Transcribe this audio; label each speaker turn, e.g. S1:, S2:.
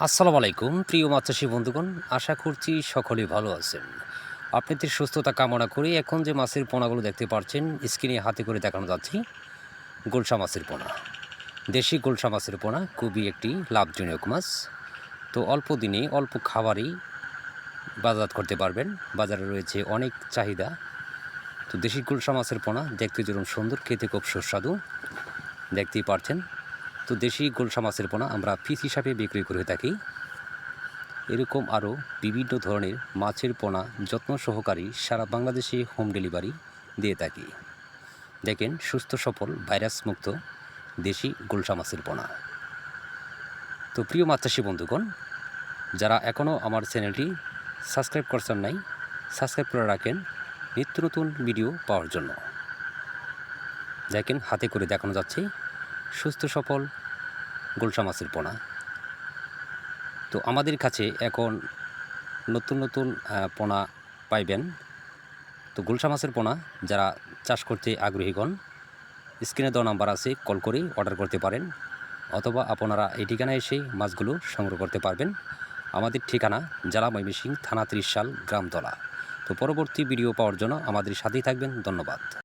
S1: আসসালামু আলাইকুম প্রিয় মাছচাষী বন্ধুগণ, আশা করছি সকলেই ভালো আছেন। আপনাদের সুস্থতা কামনা করি। এখন যে মাছের পোনাগুলো দেখতে পাচ্ছেন স্ক্রিনে হাতে করে দেখানো যাচ্ছে গোলসা মাছের পোনা। দেশি গোলসা মাছের পোনা খুবই একটি লাভজনক মাছ। তো অল্প দিনে অল্প খাবারেই বাজার করতে পারবেন। বাজারে রয়েছে অনেক চাহিদা। তো দেশি গোলসা মাছের পোনা দেখতে যেরকম সুন্দর, খেতে খুব সুস্বাদু, দেখতেই পাচ্ছেন। তো দেশি গোলসা মাছের পোনা আমরা পিস হিসাবে বিক্রি করে থাকি। এরকম আরও বিভিন্ন ধরনের মাছের পোনা যত্ন সহকারে সারা বাংলাদেশে হোম ডেলিভারি দিয়ে থাকি। দেখেন সুস্থ সফল ভাইরাস মুক্ত দেশি গোলসা মাছের পোনা। তো প্রিয় মাছচাষী বন্ধুগণ, যারা এখনও আমার চ্যানেলটি সাবস্ক্রাইব করছেন নাই, সাবস্ক্রাইব করে রাখেন নিত্য নতুন ভিডিও পাওয়ার জন্য। দেখেন হাতে করে দেখানো যাচ্ছে সুস্থ সফল গোলসা মাছের পোনা। তো আমাদের কাছে এখন নতুন নতুন পোনা পাইবেন। তো গোলসা মাছের পোনা যারা চাষ করতে আগ্রহীগণ, স্ক্রিনে দেওয়া নাম্বার আছে, কল করেই অর্ডার করতে পারেন, অথবা আপনারা এই ঠিকানায় এসেই মাছগুলো সংগ্রহ করতে পারবেন। আমাদের ঠিকানা জেলা ময়মনসিংহ, থানা ত্রিশাল, গ্রামতলা। তো পরবর্তী ভিডিও পাওয়ার জন্য আমাদের সাথেই থাকবেন। ধন্যবাদ।